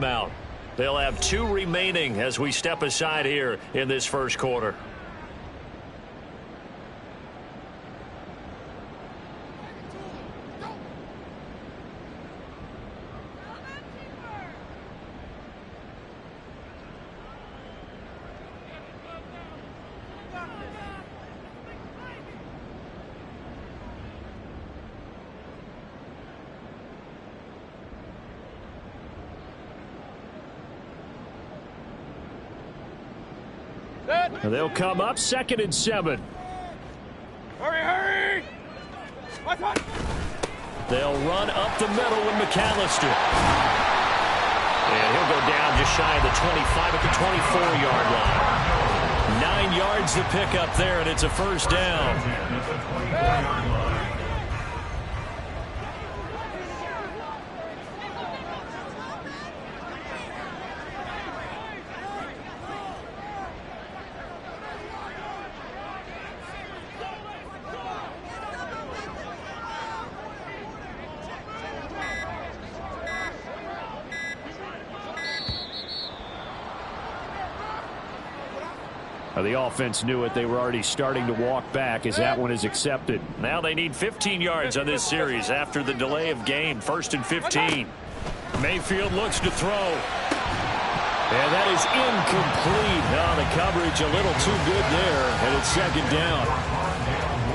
Out. They'll have 2 remaining as we step aside here in this first quarter. They'll come up 2nd and 7. Hurry, hurry! They'll run up the middle with McAllister. And he'll go down just shy of the 25 at the 24-yard line. 9 yards to pick up there, and it's a first down. The offense knew it. They were already starting to walk back as that one is accepted. Now they need 15 yards on this series after the delay of game. 1st and 15. Mayfield looks to throw. And that is incomplete. Oh, the coverage a little too good there. And it's 2nd down.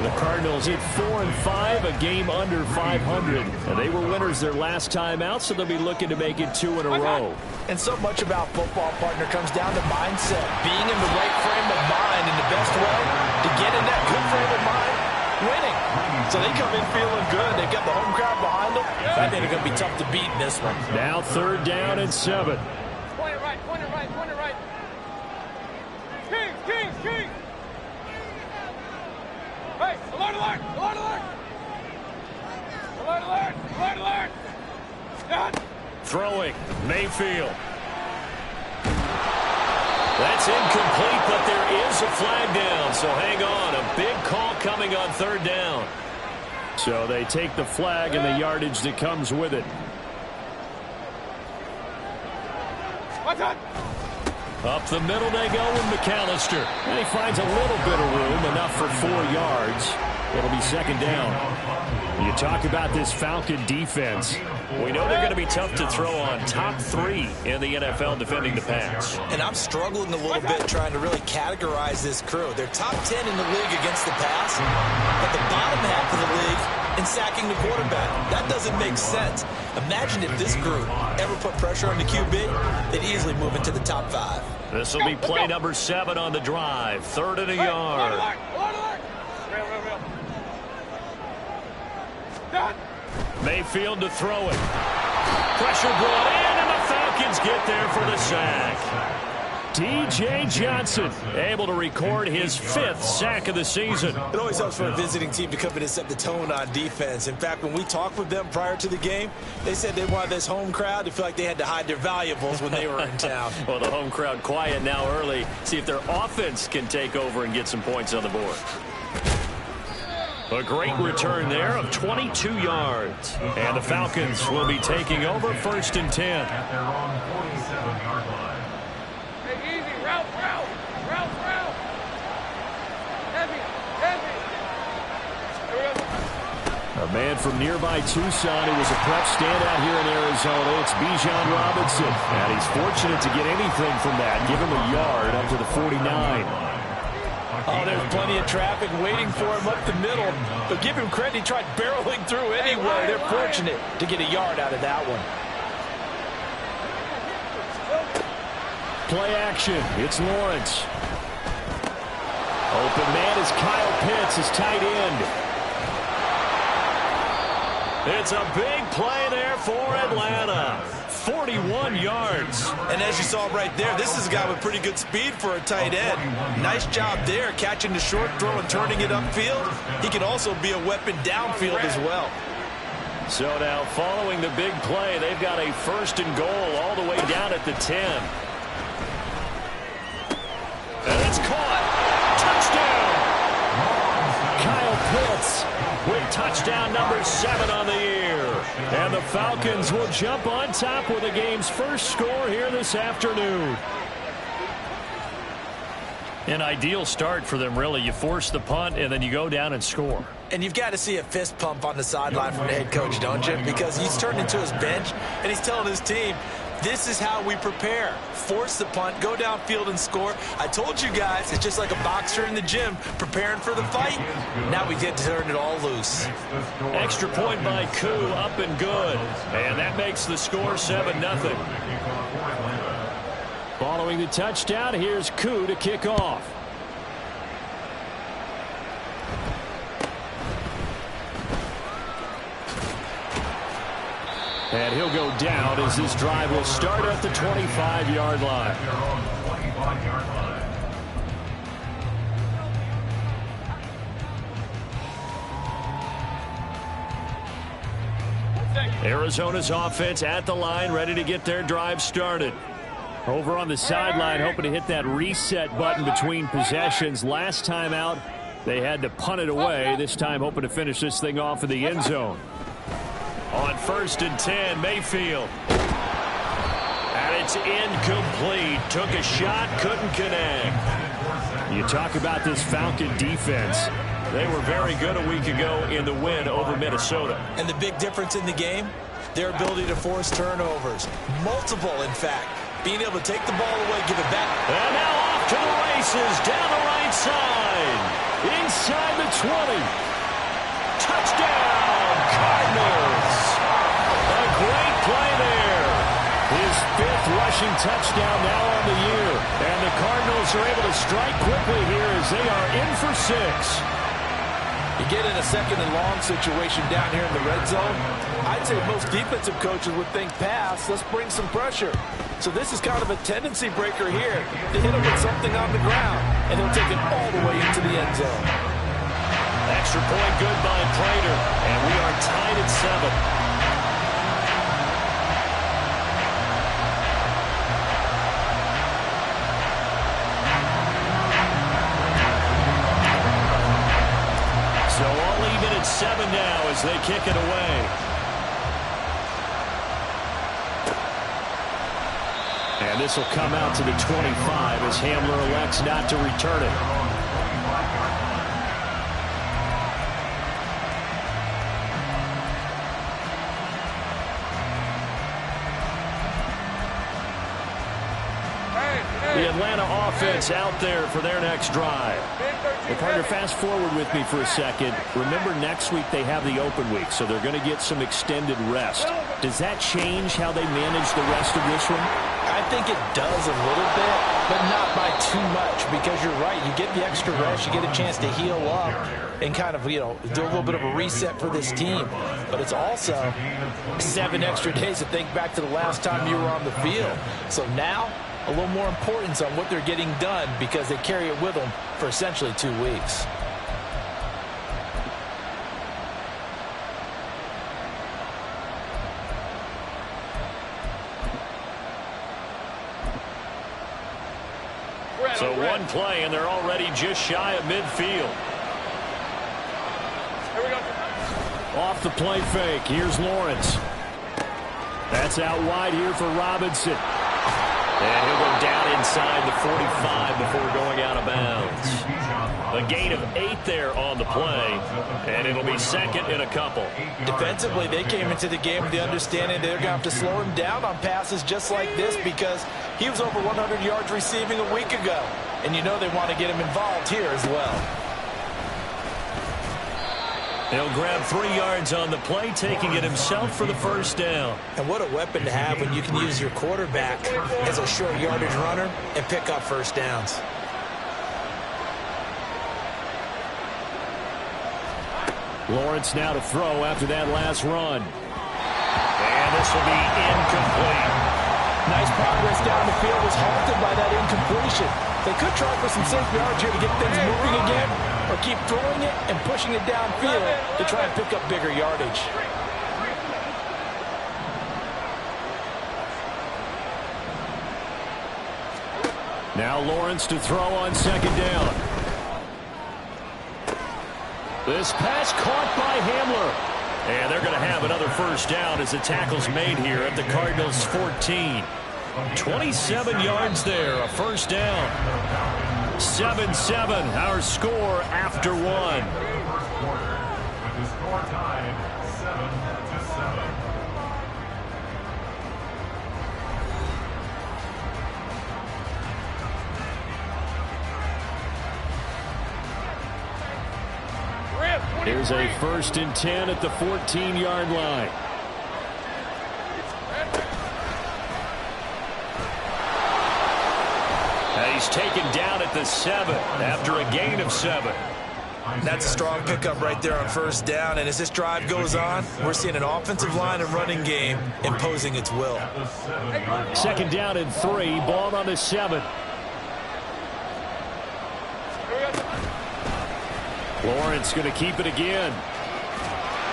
The Cardinals hit 4 and 5, a game under 500. And they were winners their last time out, so they'll be looking to make it 2 in a row. And so much about football, partner, comes down to mindset. Being in the right frame of mind, and the best way to get in that good frame of mind, winning. So they come in feeling good. They've got the home crowd behind them. I think it's going to be tough to beat in this one. Now 3rd down and 7. Point it right, point it right, point it right. Kings, Kings, Kings! Hey, alert, alert, alert, alert! Alert, alert, alert, alert! Done! Throwing, Mayfield. That's incomplete, but there is a flag down, so hang on. A big call coming on 3rd down. So they take the flag and the yardage that comes with it. What's that? Up the middle they go with McAllister. And he finds a little bit of room, enough for 4 yards. It'll be 2nd down. You talk about this Falcon defense. We know they're going to be tough to throw on. Top 3 in the NFL defending the pass. And I'm struggling a little bit trying to really categorize this crew. They're top 10 in the league against the pass, but the bottom half of the league in sacking the quarterback. That doesn't make sense. Imagine if this group ever put pressure on the QB, they'd easily move into the top 5. This will be play number 7 on the drive. 3rd and a yard. Alert, alert, alert! Real, real, real. Done! Mayfield to throw it. Pressure brought in, and the Falcons get there for the sack. D.J. Johnson able to record his 5th sack of the season. It always helps for a visiting team to come in and set the tone on defense. In fact, when we talked with them prior to the game, they said they wanted this home crowd to feel like they had to hide their valuables when they were in town. Well, the home crowd quiet now early. See if their offense can take over and get some points on the board. A great return there of 22 yards. And the Falcons will be taking over 1st and 10. Hey, easy, route, route, route, route. Heavy, heavy. Here we go. A man from nearby Tucson who was a prep standout here in Arizona. It's Bijan Robinson. And he's fortunate to get anything from that. Give him a yard up to the 49. Oh, there's plenty of traffic waiting for him up the middle. But give him credit, he tried barreling through anywhere. They're fortunate to get a yard out of that one. Play action. It's Lawrence. Open man is Kyle Pitts, his tight end. It's a big play there for Atlanta. 41 yards. And as you saw right there, this is a guy with pretty good speed for a tight end. Nice job there, catching the short throw and turning it upfield. He can also be a weapon downfield as well. So now following the big play, they've got a 1st and goal all the way down at the 10. And it's caught. Touchdown. Kyle Pitts with touchdown number 7 on the year. And the Falcons will jump on top with the game's first score here this afternoon. An ideal start for them, really. You force the punt, and then you go down and score. And you've got to see a fist pump on the sideline from the head coach, don't you? Because he's turned into his bench, and he's telling his team, this is how we prepare. Force the punt, go downfield and score. I told you guys, it's just like a boxer in the gym preparing for the fight. Now we get to turn it all loose. Extra point by Koo, up and good. And that makes the score 7-0. Following the touchdown, here's Koo to kick off. And he'll go down as this drive will start at the 25-yard line. Arizona's offense at the line, ready to get their drive started. Over on the sideline, hoping to hit that reset button between possessions. Last time out, they had to punt it away. This time, hoping to finish this thing off in the end zone. On 1st and 10, Mayfield. And it's incomplete. Took a shot, couldn't connect. You talk about this Falcon defense. They were very good a week ago in the win over Minnesota. And the big difference in the game, their ability to force turnovers. Multiple, in fact. Being able to take the ball away, give it back. And now off to the races, down the right side. Inside the 20. Touchdown, Cardinals. A great play there. His 5th rushing touchdown now on the year. And the Cardinals are able to strike quickly here as they are in for 6. You get in a 2nd and long situation down here in the red zone. I'd say most defensive coaches would think pass. Let's bring some pressure. So this is kind of a tendency breaker here to hit him with something on the ground. And he'll take it all the way into the end zone. Extra point good by Prater. And we are tied at 7. So all even at 7 now as they kick it away. And this will come out to the 25 as Hamler elects not to return it. The Atlanta offense out there for their next drive. Well, partner, fast forward with me for a second. Remember, next week they have the open week, so they're going to get some extended rest. Does that change how they manage the rest of this one? I think it does a little bit, but not by too much, because you're right. You get the extra rest, you get a chance to heal up and kind of, do a little bit of a reset for this team. But it's also 7 extra days to think back to the last time you were on the field. So now, a little more importance on what they're getting done because they carry it with them for essentially 2 weeks. So one play, and they're already just shy of midfield. Here we go. Off the play fake. Here's Lawrence. That's out wide here for Robinson. And he'll go down inside the 45 before going out of bounds. A gain of 8 there on the play, and it'll be 2nd and a couple. Defensively, they came into the game with the understanding they're going to have to slow him down on passes just like this because he was over 100 yards receiving a week ago. And they want to get him involved here as well. He'll grab 3 yards on the play, taking it himself for the first down. And what a weapon to have when you can use your quarterback as a short yardage runner and pick up first downs. Lawrence now to throw after that last run. And this will be incomplete. Nice progress down the field was halted by that incompletion. They could try for some safe yards here to get things moving again, or keep throwing it and pushing it downfield to try and pick up bigger yardage. Now Lawrence to throw on 2nd down. This pass caught by Hamler. And they're going to have another first down as the tackle's made here at the Cardinals' 14. 27 yards there, a first down. 7-7, our score after one. With the score tied 7-7. Here's a 1st and 10 at the 14-yard line. He's taken down at the 7 after a gain of 7. That's a strong pickup right there on first down. And as this drive goes on, we're seeing an offensive line and running game imposing its will. 2nd down and 3. Ball on the 7. Lawrence going to keep it again.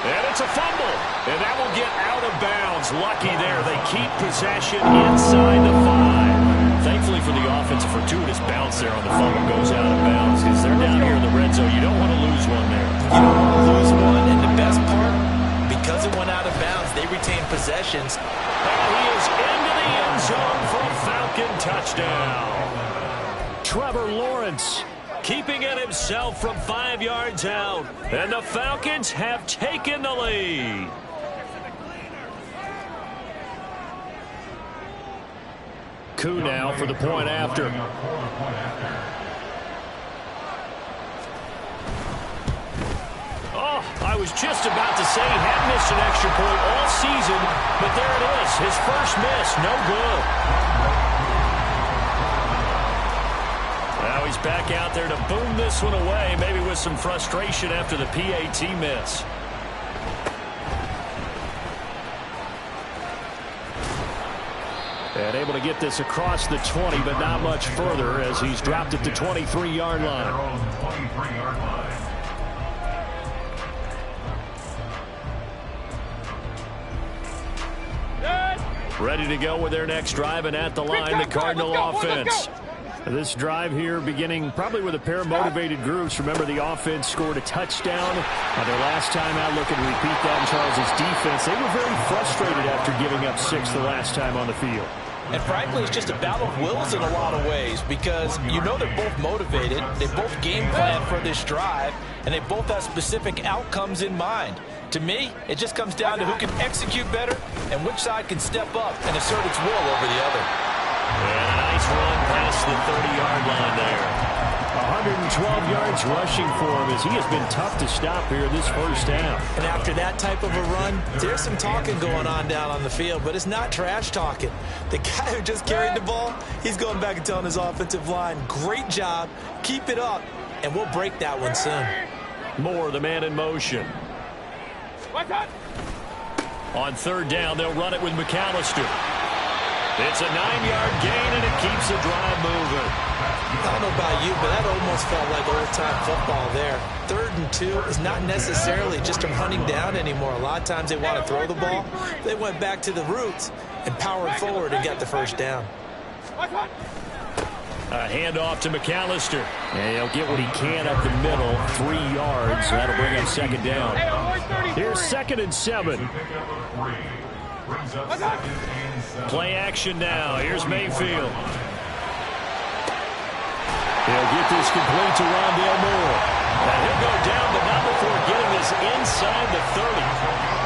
And it's a fumble. And that will get out of bounds. Lucky there. They keep possession inside the 5. Thankfully for the offense, a fortuitous bounce there on the fumble goes out of bounds because they're down here in the red zone. You don't want to lose one there. You don't want to lose one. And the best part, because it went out of bounds, they retain possessions. And he is into the end zone for a Falcon touchdown. Trevor Lawrence keeping it himself from 5 yards out. And the Falcons have taken the lead. Coup now for the point after. Oh, I was just about to say he had missed an extra point all season, but there it is. His first miss, no good. Now he's back out there to boom this one away, maybe with some frustration after the PAT miss. And able to get this across the 20, but not much further as he's dropped at the 23-yard line. Ready to go with their next drive, and at the line, the Cardinal offense. This drive here beginning probably with a pair of motivated groups. Remember, the offense scored a touchdown on their last time out. Looking to repeat that in Charles' defense. They were very frustrated after giving up 6 the last time on the field. And frankly, it's just a battle of wills in a lot of ways because you know they're both motivated. They both game plan for this drive, and they both have specific outcomes in mind. To me, it just comes down to who can execute better and which side can step up and assert its will over the other. And a nice run past the 30-yard line there. 112 yards rushing for him as he has been tough to stop here this first down. And after that type of a run, there's some talking going on down on the field, but it's not trash talking. The guy who just carried the ball, he's going back and telling his offensive line, great job, keep it up, and we'll break that one soon. Moore, the man in motion. On 3rd down, they'll run it with McAllister. It's a 9-yard gain, and it keeps the drive moving. I don't know about you, but that almost felt like old-time football there. 3rd and 2 is not necessarily just them hunting down anymore. A lot of times they want to throw the ball. They went back to the roots and powered forward and got the first down. A handoff to McAllister. And he'll get what he can up the middle, 3 yards. That'll bring up 2nd down. Here's 2nd and 7. Play action now. Here's Mayfield. He'll get this complete to Rondale Moore. And he'll go down, but not before getting this inside the 30.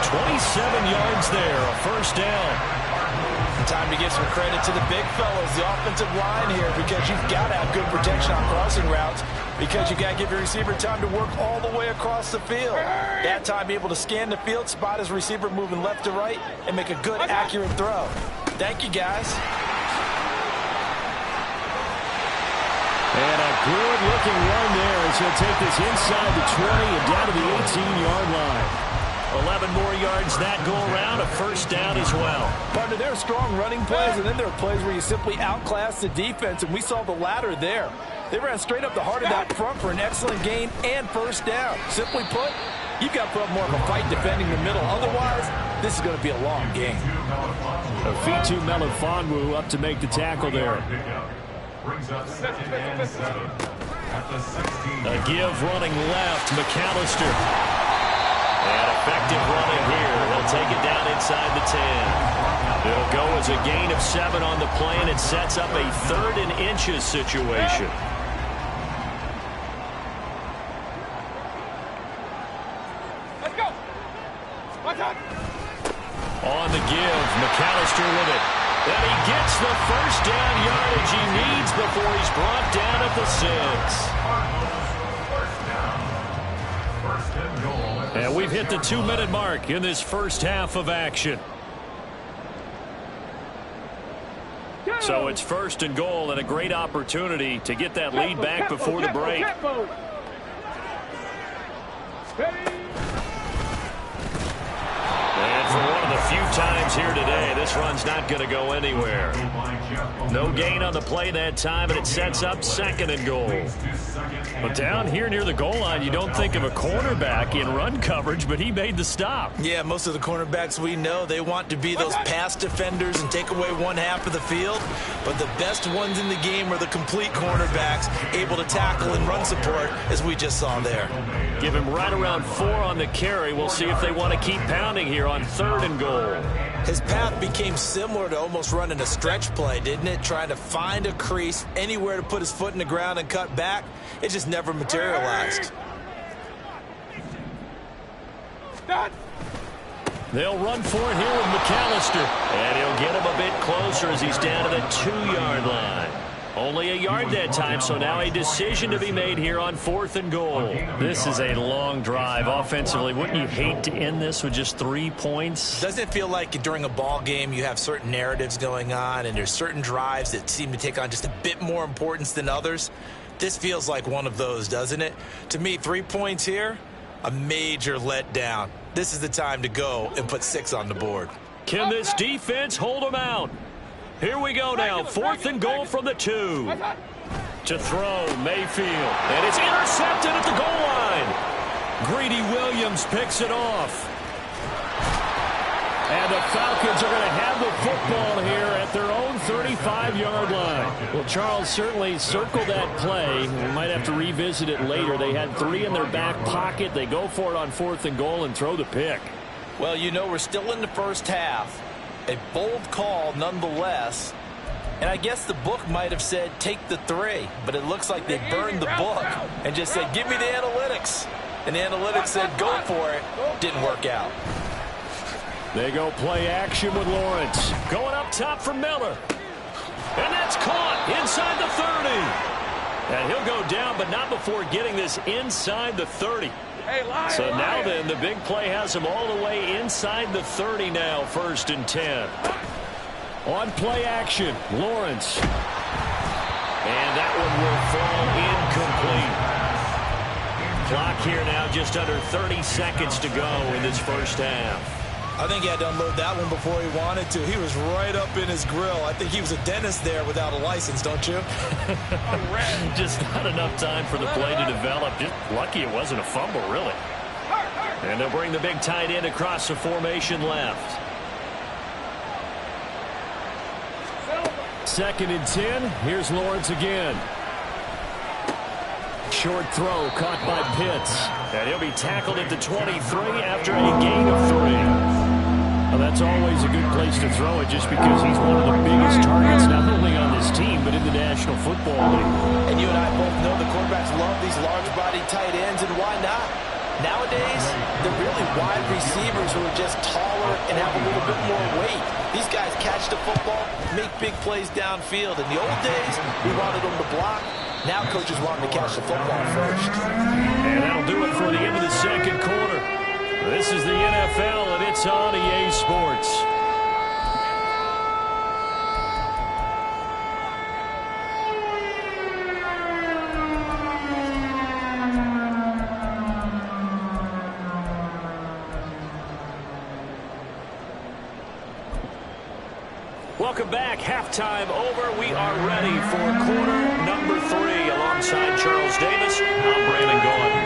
27 yards there, a first down. Time to give some credit to the big fellas, the offensive line here, because you've got to have good protection on crossing routes because you got to give your receiver time to work all the way across the field. That time, be able to scan the field, spot his receiver moving left to right, and make a good, accurate throw. Thank you, guys. And a good-looking run there as he'll take this inside the 20 and down to the 18-yard line. 11 more yards that go around, a first down as well. Partner, there are strong running plays, and then there are plays where you simply outclass the defense, and we saw the latter there. They ran straight up the heart of that front for an excellent gain and first down. Simply put, you've got to put up more of a fight defending the middle. Otherwise, this is going to be a long game. Afitu Melifonwu up to make the tackle there. A give running left, McAllister. And effective running here. They'll take it down inside the 10. It'll go as a gain of 7 on the play, and it sets up a 3rd and inches situation. Let's go. Watch out. On the give, McAllister with it. And he gets the first down yardage he needs before he's brought down at the 6. And we've hit the 2-minute mark in this first half of action. So it's 1st and goal, and a great opportunity to get that lead back before the break. And for one of the few times here today, this run's not going to go anywhere. No gain on the play that time, and it sets up 2nd and goal. But down here near the goal line, you don't think of a cornerback in run coverage, but he made the stop. Yeah, most of the cornerbacks we know, they want to be those pass defenders and take away one half of the field. But the best ones in the game are the complete cornerbacks, able to tackle and run support, as we just saw there. Give him right around 4 on the carry. We'll see if they want to keep pounding here on 3rd and goal. His path became similar to almost running a stretch play, didn't it? Trying to find a crease, anywhere to put his foot in the ground and cut back. It just never materialized. They'll run for it here with McAllister. And he'll get him a bit closer as he's down to the 2-yard line. Only a yard that time, so now a decision to be made here on 4th and goal. This is a long drive offensively. Wouldn't you hate to end this with just 3 points? Doesn't it feel like during a ball game you have certain narratives going on and there's certain drives that seem to take on just a bit more importance than others? This feels like one of those, doesn't it? To me, 3 points here, a major letdown. This is the time to go and put 6 on the board. Can this defense hold them out? Here we go now, 4th and goal from the 2. To throw, Mayfield. And it's intercepted at the goal line. Greedy Williams picks it off. And the Falcons are going to have the football here at their own 35-yard line. Well, Charles, certainly circle that play. We might have to revisit it later. They had 3 in their back pocket. They go for it on 4th and goal and throw the pick. Well, you know, we're still in the first half. A bold call nonetheless. And I guess the book might have said take the 3, but it looks like they burned the book and just said give me the analytics. And the analytics said go for it. Didn't work out. They go play action with Lawrence. Going up top for Miller. And that's caught inside the 30. And he'll go down, but not before getting this inside the 30. So now then, the big play has him all the way inside the 30 now, 1st and 10. On play action, Lawrence. And that one will fall incomplete. Clock here now, just under 30 seconds to go in this first half. I think he had to unload that one before he wanted to. He was right up in his grill. I think he was a dentist there without a license, don't you? Just not enough time for the play to develop. Just lucky it wasn't a fumble, really. And they'll bring the big tight end across the formation left. 2nd and 10. Here's Lawrence again. Short throw caught by Pitts. And he'll be tackled at the 23 after a gain of 3. Well, that's always a good place to throw it just because he's one of the biggest targets not only on this team but in the National Football League. And you and I both know the quarterbacks love these large-body tight ends, and why not? Nowadays, they're really wide receivers who are just taller and have a little bit more weight. These guys catch the football, make big plays downfield. In the old days, we wanted them to block. Now coaches want them to catch the football first. And that'll do it for the end of the second quarter. This is the NFL, and it's on EA Sports. Welcome back. Halftime over. We are ready for quarter number 3. Alongside Charles Davis, I'm Brandon Gaudin.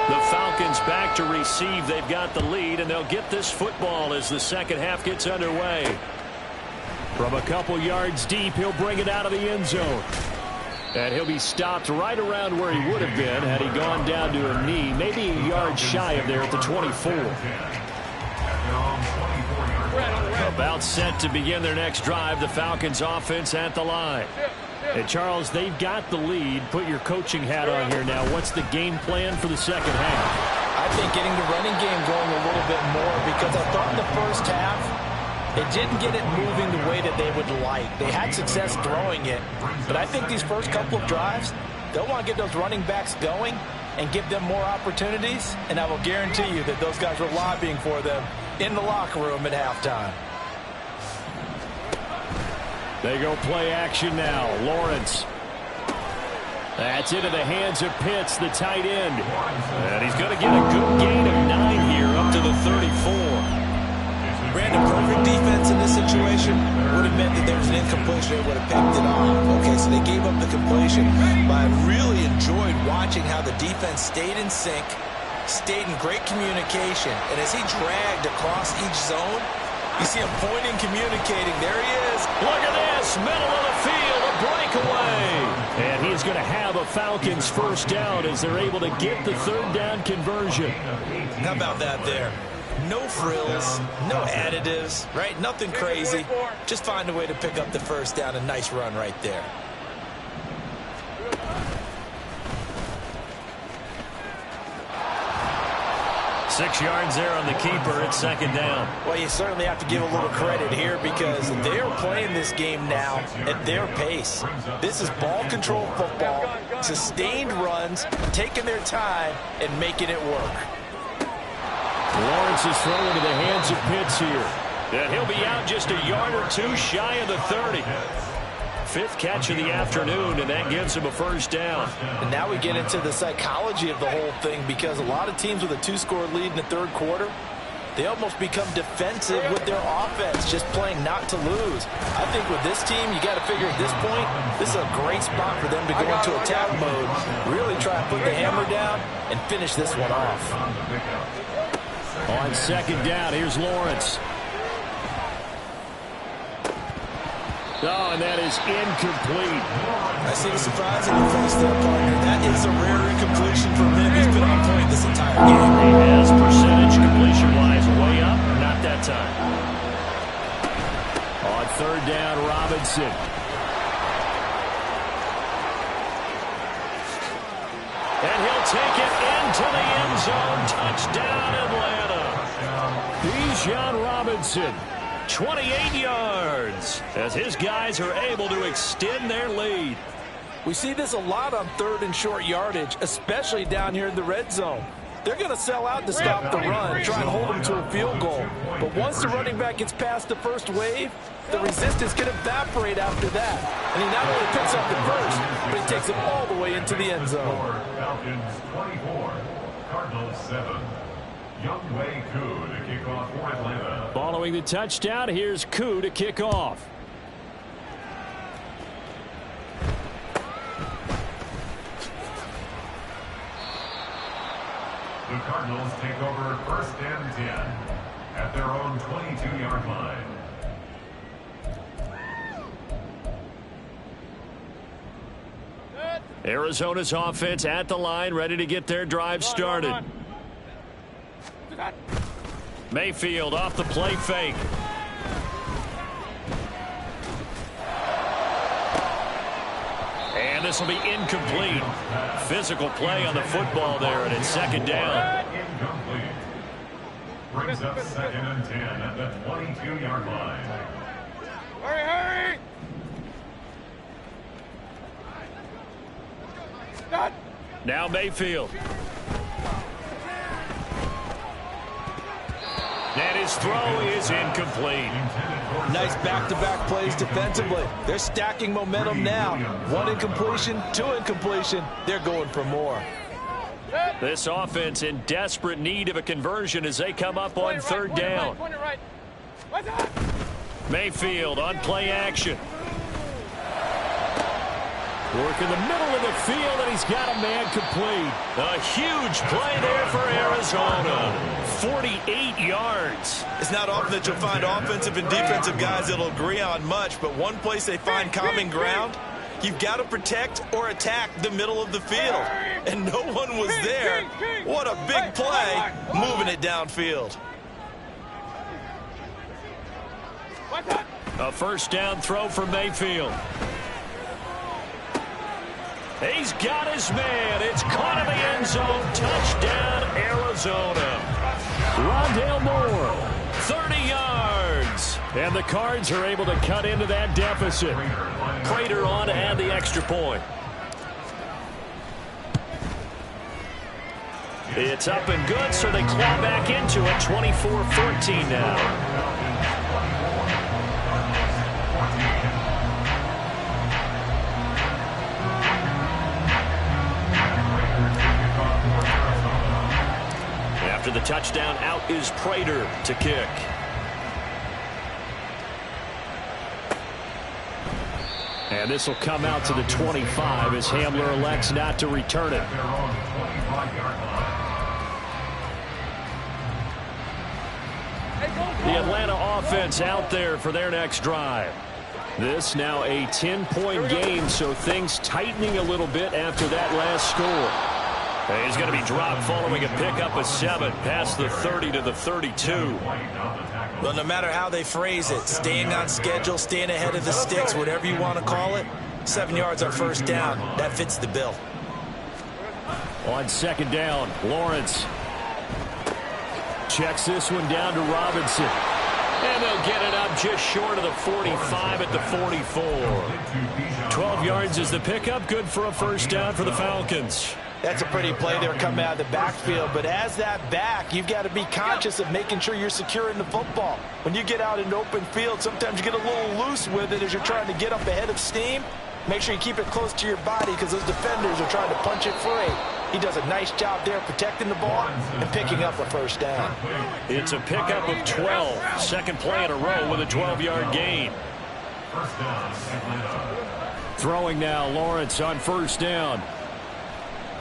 The Falcons back to receive. They've got the lead, and they'll get this football as the second half gets underway. From a couple yards deep, he'll bring it out of the end zone. And he'll be stopped right around where he would have been had he gone down to a knee, maybe a yard shy of there at the 24. About set to begin their next drive, the Falcons offense at the line. And Charles, they've got the lead. Put your coaching hat on here now. What's the game plan for the second half? I think getting the running game going a little bit more, because I thought in the first half it didn't get it moving the way that they would like. They had success throwing it, but I think these first couple of drives, they'll want to get those running backs going and give them more opportunities, and I will guarantee you that those guys were lobbying for them in the locker room at halftime. They go play action now. Lawrence. That's into the hands of Pitts, the tight end. And he's going to get a good gain of 9 here up to the 34. Brandon, perfect defense in this situation would have meant that there was an incompletion. They would have picked it off. Okay, so they gave up the completion. But I really enjoyed watching how the defense stayed in sync, stayed in great communication. And as he dragged across each zone, you see him pointing, communicating. There he is. Look at this. Middle of the field, a breakaway. And he's going to have a Falcons first down as they're able to get the third down conversion. How about that there? No frills, no additives, right? Nothing crazy. Just find a way to pick up the first down. A nice run right there. Six yards there on the keeper. It's second down. Well, you certainly have to give a little credit here, because they are playing this game now at their pace. This is ball control football, sustained runs, taking their time and making it work. Lawrence is thrown into the hands of Pitts here. And he'll be out just a yard or two shy of the 30. Fifth catch of the afternoon, and that gives him a first down. And now we get into the psychology of the whole thing, because a lot of teams with a 2-score lead in the third quarter, they almost become defensive with their offense, just playing not to lose. I think with this team, you got to figure at this point, this is a great spot for them to go into attack mode, really try to put the hammer down and finish this one off. On second down, here's Lawrence. Oh, and that is incomplete. I see the surprise in your face there, partner. That is a rare incompletion from him. He's been on point this entire game. He has percentage completion-wise way up. Not that time. On third down, Robinson. And he'll take it into the end zone. Touchdown, Atlanta. Bijan Robinson. 28 yards as his guys are able to extend their lead. We see this a lot on third and short yardage, especially down here in the red zone. They're going to sell out to stop the run, try and hold them to a field goal. But once the running back gets past the first wave, the resistance can evaporate after that. And he not only picks up the first, but he takes it all the way into the end zone. Falcons 24, Cardinals 7. Youngway Koo to kick off for Atlanta. Following the touchdown, here's Koo to kick off. The Cardinals take over first and 10 at their own 22-yard line. Arizona's offense at the line, ready to get their drive started. Mayfield off the play fake. And this will be incomplete. Physical play on the football there, and it's second down. Incomplete. Brings up second and 10 at the 22-yard line. Hurry, hurry! Done. Now Mayfield. And his throw is incomplete. Nice back-to-back plays defensively. They're stacking momentum now. One incompletion, two incompletion. They're going for more. This offense in desperate need of a conversion as they come up on third down. Mayfield on play action. Work in the middle of the field, and he's got a man complete. A huge play there for Arizona. 48 yards. It's not often that you'll find offensive and defensive guys that'll agree on much, but one place they find common ground, You've got to protect or attack the middle of the field. And no one was there. What a big play, moving it downfield. A first down throw for Mayfield. He's got his man. It's caught in the end zone. Touchdown, Arizona. Rondale Moore, 30 yards. And the Cards are able to cut into that deficit. Prater on to add the extra point. It's up and good, so they claw back into it. 24-14 now. After the touchdown, out is Prater to kick. And this will come out to the 25 as Hamler elects not to return it. The Atlanta offense out there for their next drive. This now a 10-point game, so things tightening a little bit after that last score. He's going to be dropped following a pickup of 7 past the 30 to the 32. Well, no matter how they phrase it, staying on schedule, staying ahead of the sticks, whatever you want to call it, 7 yards on first down, that fits the bill. On second down, Lawrence checks this one down to Robinson. And they'll get it up just short of the 45 at the 44. 12 yards is the pickup, good for a first down for the Falcons. That's a pretty play there coming out of the backfield. But as that back, you've got to be conscious of making sure you're securing the football. When you get out in open field, sometimes you get a little loose with it as you're trying to get up ahead of steam. Make sure you keep it close to your body because those defenders are trying to punch it free. He does a nice job there protecting the ball and picking up a first down. It's a pickup of 12. Second play in a row with a 12-yard gain. Throwing now, Lawrence on first down.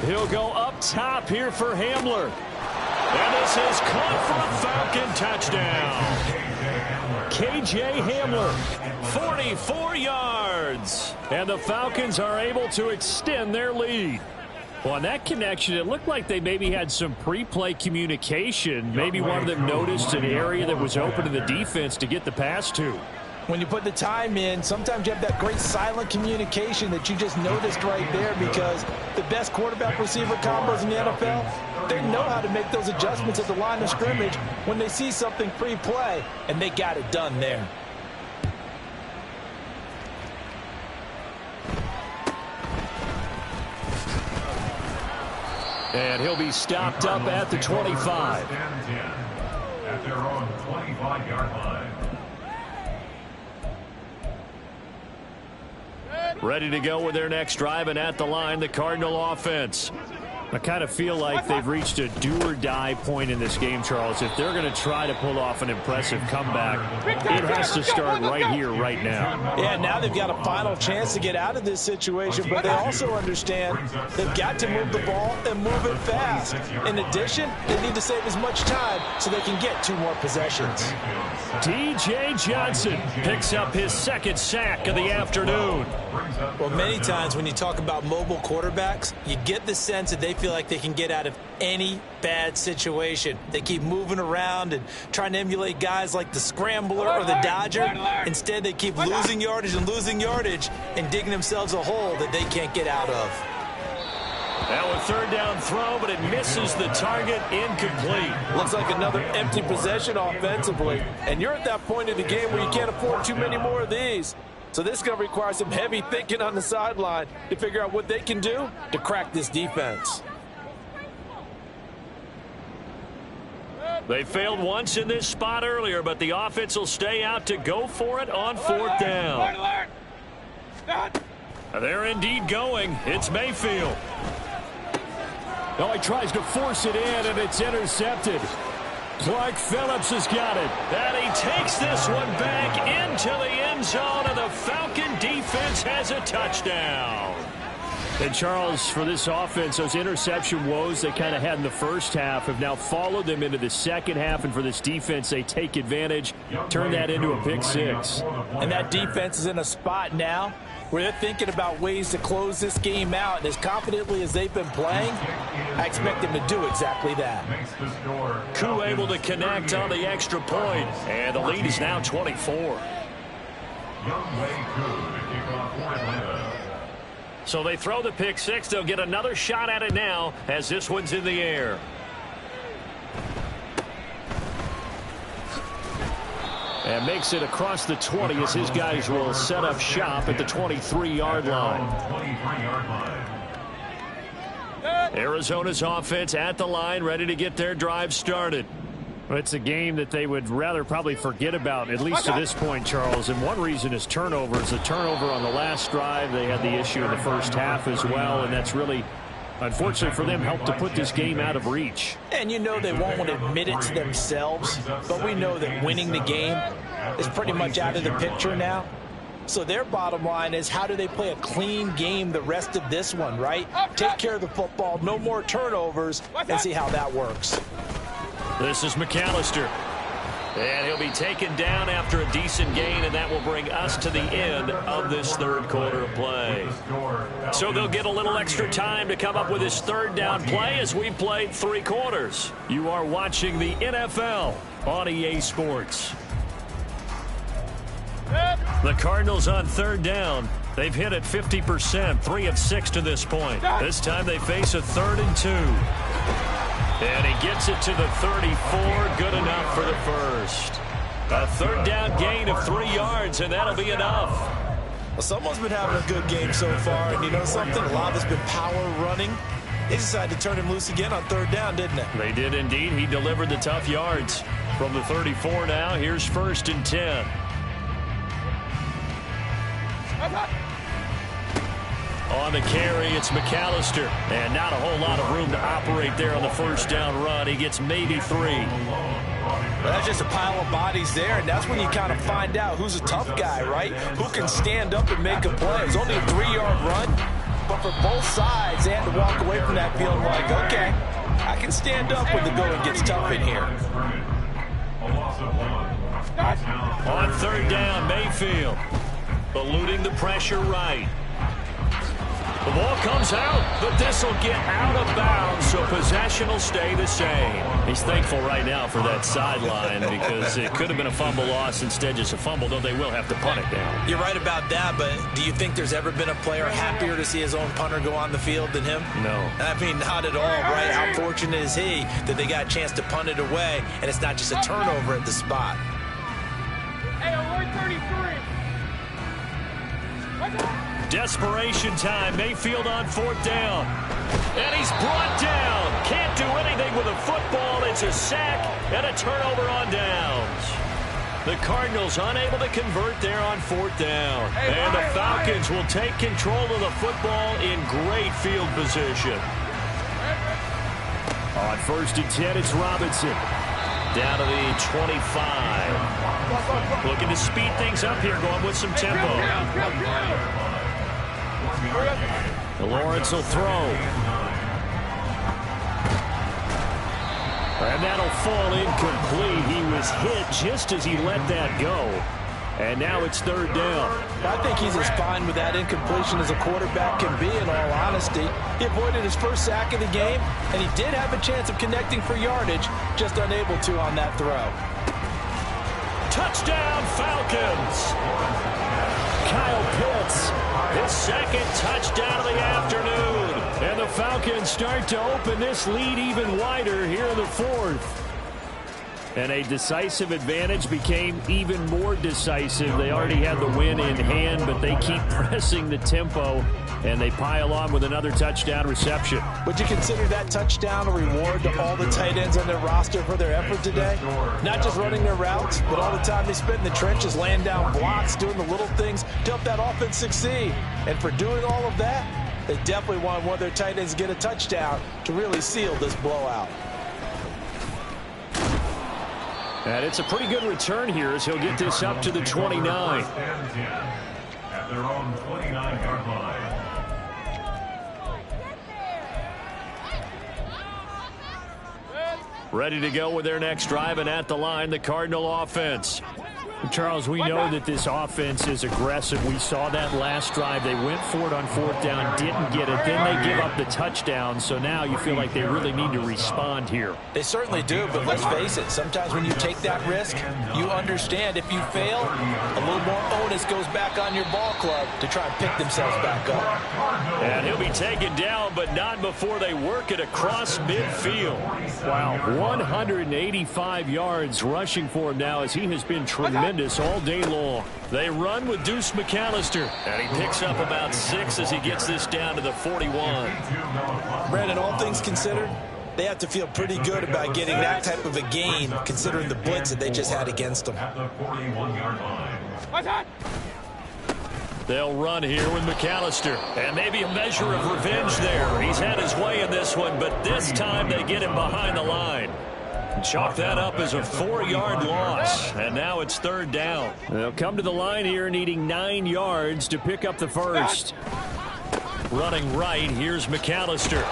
He'll go up top here for Hamler. And this is caught for a Falcon touchdown. K.J. Hamler, 44 yards. And the Falcons are able to extend their lead. Well, on that connection, it looked like they maybe had some pre-play communication. Maybe one of them noticed an area that was open in the defense to get the pass to. When you put the time in, sometimes you have that great silent communication that you just noticed right there, because the best quarterback-receiver combos in the NFL, they know how to make those adjustments at the line of scrimmage when they see something pre-play, and they got it done there. And he'll be stopped up at the 25. At their own 25-yard line. Ready to go with their next drive, and at the line, the Cardinal offense. I kind of feel like they've reached a do-or-die point in this game, Charles. If they're going to try to pull off an impressive comeback, it has to start right here, right now. Yeah, now they've got a final chance to get out of this situation, but they also understand they've got to move the ball and move it fast. In addition, they need to save as much time so they can get 2 more possessions. D.J. Johnson picks up his second sack of the afternoon. Well, many times when you talk about mobile quarterbacks, you get the sense that they feel like they can get out of any bad situation. They keep moving around and trying to emulate guys like the Scrambler or the Dodger. Instead, they keep losing yardage and digging themselves a hole that they can't get out of. Now a third down throw, but it misses the target, incomplete. Looks like another empty possession offensively. And you're at that point in the game where you can't afford too many more of these. So this is going to require some heavy thinking on the sideline to figure out what they can do to crack this defense. They failed once in this spot earlier, but the offense will stay out to go for it on fourth down. They're indeed going. It's Mayfield. Oh, he tries to force it in, and it's intercepted. Clark Phillips has got it. And he takes this one back into the end zone, and the Falcon defense has a touchdown. And, Charles, for this offense, those interception woes they kind of had in the first half have now followed them into the second half, and for this defense, they take advantage, turn that into a pick six. And that defense is in a spot now where they're thinking about ways to close this game out. And as confidently as they've been playing, I expect them to do exactly that. Koo able to connect on the extra point, and the lead is now 24. So they throw the pick six. They'll get another shot at it now as this one's in the air. And makes it across the 20 as his guys will set up shop at the 23-yard line. Arizona's offense at the line, ready to get their drive started. Well, it's a game that they would rather probably forget about, at least to this point, Charles. And one reason is turnovers. The turnover on the last drive, they had the issue in the first half as well, and that's really, unfortunately for them, helped to put this game out of reach. And you know they won't want to admit it to themselves, but we know that winning the game is pretty much out of the picture now. So their bottom line is, how do they play a clean game the rest of this one, right? Take care of the football, no more turnovers, and see how that works. This is McAllister. And he'll be taken down after a decent gain, and that will bring us to the end of this third quarter of play. So they'll get a little extra time to come up with this third down play as we've played 3 quarters. You are watching the NFL on EA Sports. The Cardinals on third down. They've hit it 50%, 3 of 6 to this point. This time they face a 3rd and 2. And he gets it to the 34, good enough for the first. A third down gain of 3 yards, and that'll be enough. Well, someone's been having a good game so far, and you know something? A lot of it's been power running. They decided to turn him loose again on third down, didn't they? They did indeed. He delivered the tough yards. From the 34 now, here's 1st and 10. On the carry, it's McAllister. And not a whole lot of room to operate there on the first down run. He gets maybe 3. Well, that's just a pile of bodies there, and that's when you kind of find out who's a tough guy, right? Who can stand up and make a play. It was only a 3-yard run, but for both sides, they had to walk away from that feeling like, okay, I can stand up when the going gets tough in here. On third down, Mayfield eluding the pressure right. The ball comes out, but this will get out of bounds, so possession will stay the same. He's thankful right now for that sideline because it could have been a fumble loss, instead just a fumble, though they will have to punt it down. You're right about that, but do you think there's ever been a player happier to see his own punter go on the field than him? No. I mean, not at all, right? How fortunate is he that they got a chance to punt it away, and it's not just a turnover at the spot. Hey, alert 33. Desperation time. Mayfield on 4th down. And he's brought down. Can't do anything with a football. It's a sack and a turnover on downs. The Cardinals unable to convert there on 4th down. And the Falcons will take control of the football in great field position. On 1st and 10, it's Robinson. Down to the 25. Looking to speed things up here, going with some tempo. Lawrence will throw. And that'll fall incomplete. He was hit just as he let that go. And now it's 3rd down. I think he's as fine with that incompletion as a quarterback can be, in all honesty. He avoided his first sack of the game, and he did have a chance of connecting for yardage, just unable to on that throw. Touchdown, Falcons! Kyle Pitts, his 2nd touchdown of the afternoon. And the Falcons start to open this lead even wider here in the 4th. And a decisive advantage became even more decisive. They already had the win in hand, but they keep pressing the tempo, and they pile on with another touchdown reception. Would you consider that touchdown a reward to all the tight ends on their roster for their effort today? Not just running their routes, but all the time they spent in the trenches, laying down blocks, doing the little things to help that offense succeed. And for doing all of that, they definitely want one of their tight ends to get a touchdown to really seal this blowout. And it's a pretty good return here as he'll get this up to the 29. At their own 29-yard line. Ready to go with their next drive, and at the line, the Cardinal offense. Charles, we know that this offense is aggressive. We saw that last drive. They went for it on fourth down, didn't get it. Then they give up the touchdown. So now you feel like they really need to respond here. They certainly do, but let's face it. Sometimes when you take that risk, you understand if you fail, a little more onus goes back on your ball club to try and pick themselves back up. And he'll be taken down, but not before they work it across midfield. Wow, 185 yards rushing for him now as he has been tremendous all day long. They run with Deuce McAllister, and he picks up about 6 as he gets this down to the 41. Brandon, all things considered, they have to feel pretty good about getting that type of a gain considering the blitz that they just had against them. At the 41-yard line. They'll run here with McAllister, and maybe a measure of revenge there. He's had his way in this one, but this time they get him behind the line. Chalk that up as a 4-yard loss, and now it's third down. They'll come to the line here needing 9 yards to pick up the first. Running right, here's McAllister.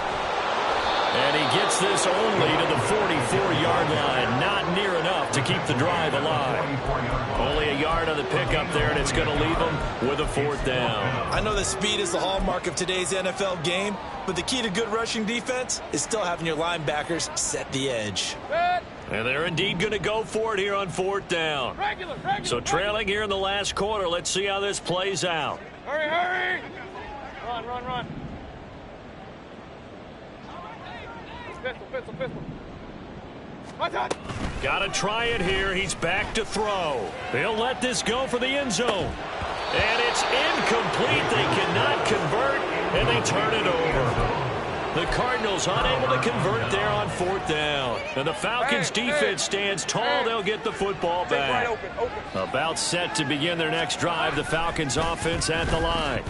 And he gets this only to the 44-yard line. Not near enough to keep the drive alive. Only a yard on the pickup there, and it's going to leave him with a fourth down. I know that speed is the hallmark of today's NFL game, but the key to good rushing defense is still having your linebackers set the edge. And they're indeed going to go for it here on fourth down. So trailing here in the last quarter, let's see how this plays out. Hurry, hurry! Run, run, run. Pistol, pistol, pistol. Got to try it here. He's back to throw. They'll let this go for the end zone. And it's incomplete. They cannot convert, and they turn it over. The Cardinals unable to convert there on fourth down. And the Falcons defense stands tall. They'll get the football back. About set to begin their next drive. The Falcons offense at the line.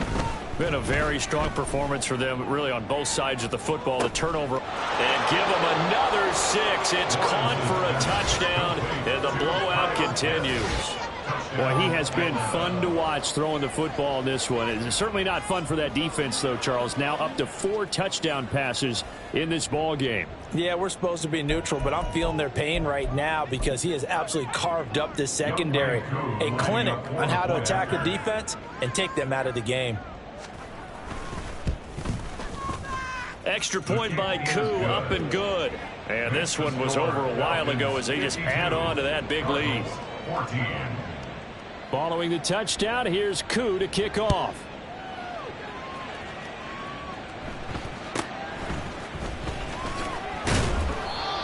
Been a very strong performance for them, really, on both sides of the football. The turnover, and give them another 6. It's caught for a touchdown, and the blowout continues. Boy, he has been fun to watch throwing the football in this one. It's certainly not fun for that defense, though, Charles. Now up to 4 touchdown passes in this ball game. Yeah, we're supposed to be neutral, but I'm feeling their pain right now because he has absolutely carved up this secondary. A clinic on how to attack a defense and take them out of the game. Extra point by Koo, up and good. And this one was over a while ago as they just add on to that big lead. 14. Following the touchdown, here's Koo to kick off.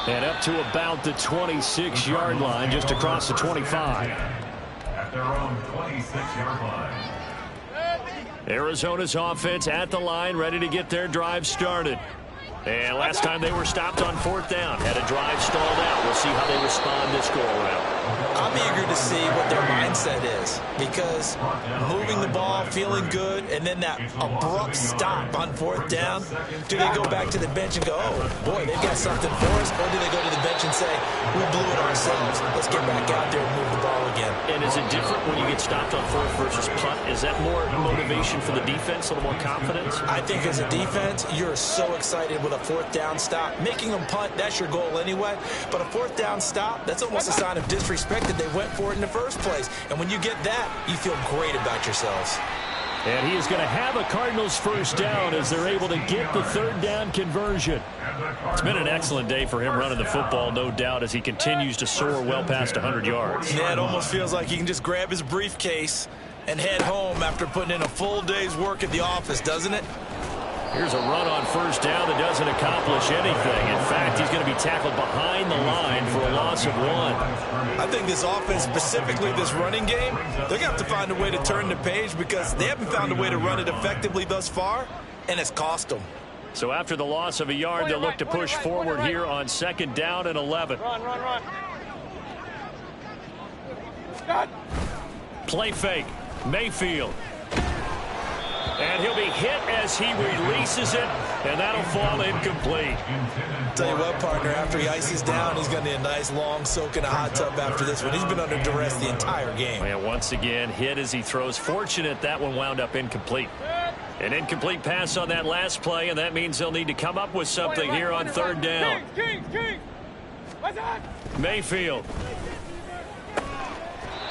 And up to about the 26-yard line, just across the 25. At their own 26-yard line. Arizona's offense at the line, ready to get their drive started. And last time they were stopped on fourth down, had a drive stalled out. We'll see how they respond this go-around. I'm eager to see what their mindset is, because moving the ball, feeling good, and then that abrupt stop on fourth down, do they go back to the bench and go, oh, boy, they've got something for us, or do they go to the bench and say, we blew it ourselves, let's get back out there and move the ball again? And is it different when you get stopped on fourth versus punt? Is that more motivation for the defense, a little more confidence? I think as a defense, you're so excited with a fourth down stop. Making them punt, that's your goal anyway. But a fourth down stop, that's almost a sign of disrespect that they went for it in the first place. And when you get that, you feel great about yourselves. And he is going to have a Cardinals first down as they're able to get the third down conversion. It's been an excellent day for him running the football, no doubt, as he continues to soar well past 100 yards. Yeah, it almost feels like he can just grab his briefcase and head home after putting in a full day's work at the office, doesn't it? Here's a run on first down that doesn't accomplish anything. In fact, he's going to be tackled behind the line for a loss of 1. I think this offense, specifically this running game, they're going to have to find a way to turn the page because they haven't found a way to run it effectively thus far, and it's cost them. So after the loss of a yard, they'll look to push forward here on second down and 11. Run, run, run. Play fake. Mayfield. And he'll be hit as he releases it, and that'll fall incomplete. Tell you what, partner, after he ices down, he's going to need a nice long soak in a hot tub after this one. He's been under duress the entire game. And once again, hit as he throws. Fortunate that one wound up incomplete. An incomplete pass on that last play, and that means they'll need to come up with something here on third down.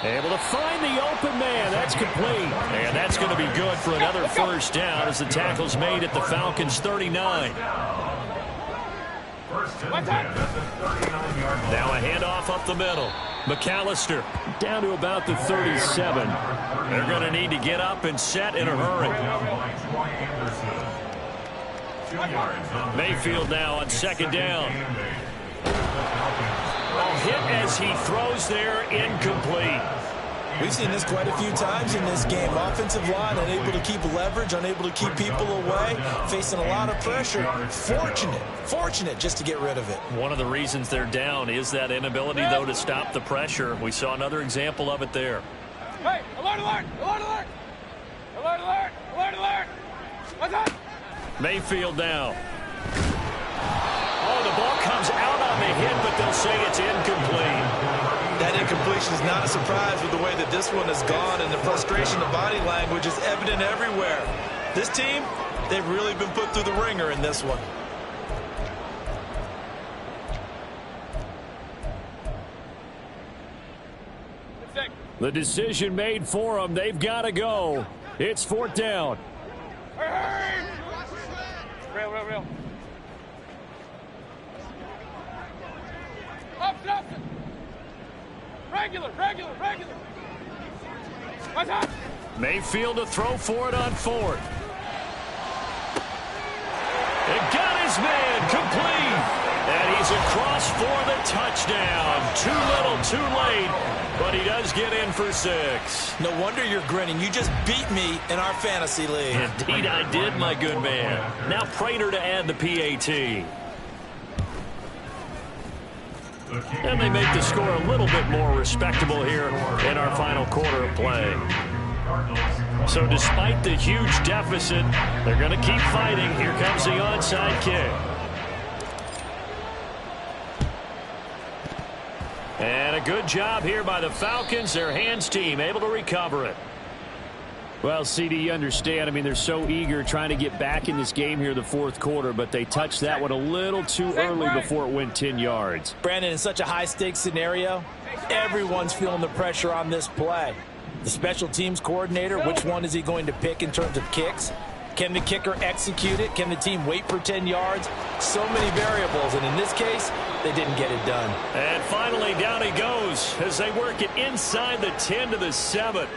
Able to find the open man. That's complete. And that's going to be good for another first down as the tackle's made at the Falcons' 39. Now a handoff up the middle. McAllister down to about the 37. They're going to need to get up and set in a hurry. Mayfield now on second down. A hit as he throws there, incomplete. We've seen this quite a few times in this game. Offensive line unable to keep leverage, unable to keep people away, facing a lot of pressure. Fortunate just to get rid of it. One of the reasons they're down is that inability, though, to stop the pressure. We saw another example of it there. Hey, alert, alert, alert, alert. Alert, alert, alert, alert. What's up? Mayfield now. Oh, the ball comes out on the hit, but they'll say it's incomplete. That incompletion is not a surprise with the way that this one has gone, and the frustration of body language is evident everywhere. This team, they've really been put through the ringer in this one. The decision made for them. They've got to go. It's fourth down. Hurry! Real. Up. Regular. What's up? Mayfield to throw for it on fourth. It got his man complete. And he's across for the touchdown. Too little, too late. But he does get in for 6. No wonder you're grinning. You just beat me in our fantasy league. Indeed I did, my good man. Now Prater to add the PAT. And they make the score a little bit more respectable here in our final quarter of play. So despite the huge deficit, they're going to keep fighting. Here comes the onside kick. And a good job here by the Falcons. Their hands team able to recover it. Well, CD, you understand. I mean, they're so eager trying to get back in this game here the fourth quarter, but they touched that one a little too early before it went 10 yards. Brandon, in such a high-stakes scenario, everyone's feeling the pressure on this play. The special teams coordinator, which one is he going to pick in terms of kicks? Can the kicker execute it? Can the team wait for 10 yards? So many variables, and in this case, they didn't get it done. And finally, down he goes as they work it inside the 10 to the 7.